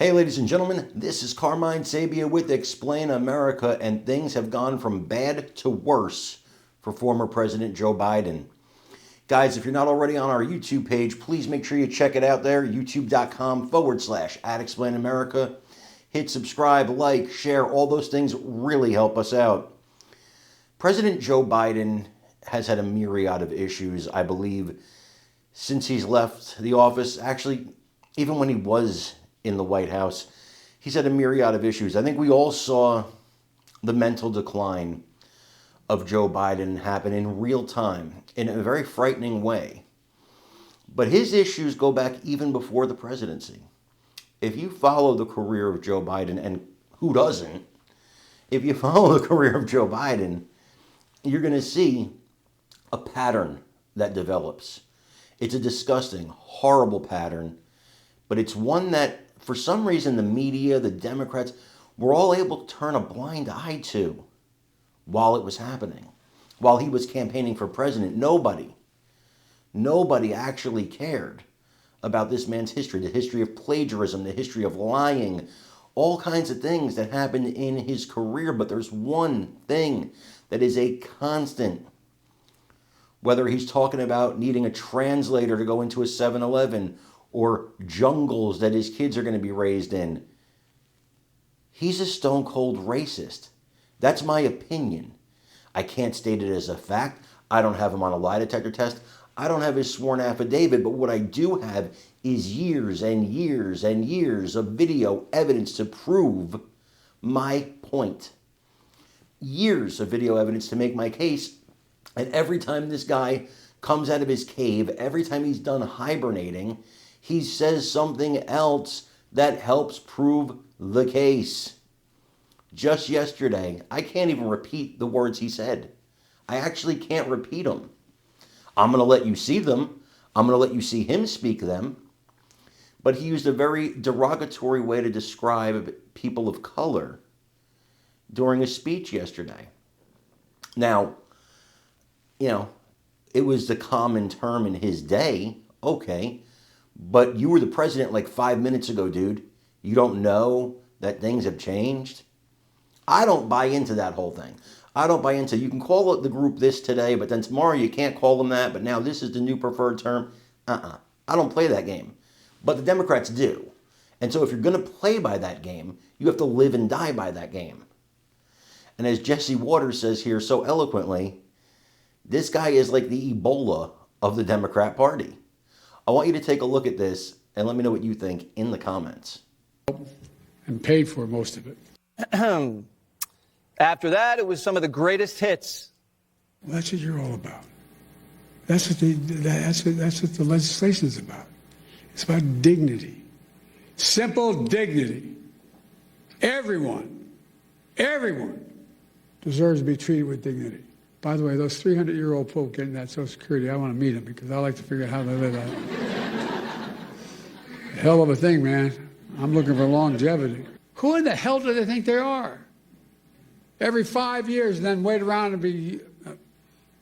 Hey, ladies and gentlemen, this is Carmine Sabia with Explain America, and things have gone from bad to worse for former President Joe Biden. Guys, if you're not already on our YouTube page, please make sure you check it out there, youtube.com/@ExplainAmerica. Hit subscribe, like, share, all those things really help us out. President Joe Biden has had a myriad of issues, I believe, since he's left the office. Actually, even when he was in the White House, he's had a myriad of issues. I think we all saw the mental decline of Joe Biden happen in real time in a very frightening way. But his issues go back even before the presidency. If you follow the career of Joe Biden, and who doesn't, if you follow the career of Joe Biden, you're going to see a pattern that develops. It's a disgusting, horrible pattern, but it's one that, for some reason, the media, the Democrats, were all able to turn a blind eye to while it was happening. While he was campaigning for president, nobody actually cared about this man's history, the history of plagiarism, the history of lying, all kinds of things that happened in his career. But there's one thing that is a constant. Whether he's talking about needing a translator to go into a 7-Eleven or jungles that his kids are going to be raised in, he's a stone cold racist. That's my opinion. I can't state it as a fact. I don't have him on a lie detector test. I don't have his sworn affidavit, but what I do have is years and years and years of video evidence to prove my point. Years of video evidence to make my case. And every time this guy comes out of his cave, every time he's done hibernating, he says something else that helps prove the case. Just yesterday, I can't even repeat the words he said. I actually can't repeat them. I'm going to let you see them. I'm going to let you see him speak them. But he used a very derogatory way to describe people of color during a speech yesterday. Now, it was the common term in his day, okay, but you were the president like 5 minutes ago, dude. You don't know that things have changed? I don't buy into that whole thing. I don't buy into, you can call it the group this today, but then tomorrow you can't call them that, but now this is the new preferred term. I don't play that game. But the Democrats do. And so if you're going to play by that game, you have to live and die by that game. And as Jesse Waters says here so eloquently, this guy is like the Ebola of the Democrat Party. I want you to take a look at this and let me know what you think in the comments. And paid for most of it. After that, it was some of the greatest hits. Well, that's what you're all about. That's what the legislation is about. It's about dignity. Simple dignity. Everyone deserves to be treated with dignity. By the way, those 300-year-old folk getting that Social Security, I want to meet them because I like to figure out how they live that. Hell of a thing, man. I'm looking for longevity. Who in the hell do they think they are? Every 5 years and then wait around and be...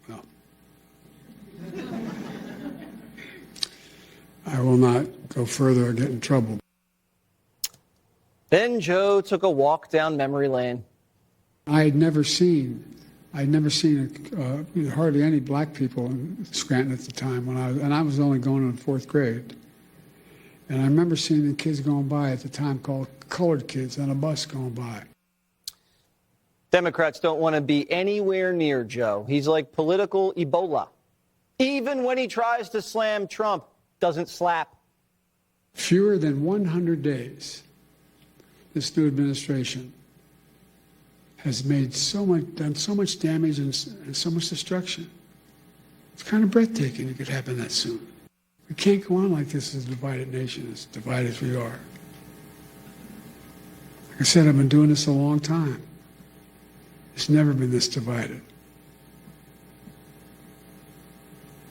no. I will not go further or get in trouble. Then Joe took a walk down memory lane. I had never seen hardly any black people in Scranton at the time I was only going in 4th grade. And I remember seeing the kids going by at the time called colored kids on a bus going by. Democrats don't want to be anywhere near Joe. He's like political Ebola. Even when he tries to slam Trump, doesn't slap. Fewer than 100 days, this new administration has made done so much damage and so much destruction. It's kind of breathtaking it could happen that soon. We can't go on like this as a divided nation, as divided as we are. Like I said, I've been doing this a long time. It's never been this divided.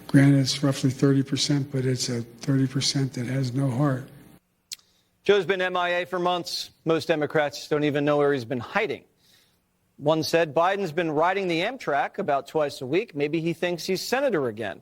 Granted, it's roughly 30%, but it's a 30% that has no heart. Joe's been MIA for months. Most Democrats don't even know where he's been hiding. One said Biden's been riding the Amtrak about twice a week. Maybe he thinks he's senator again.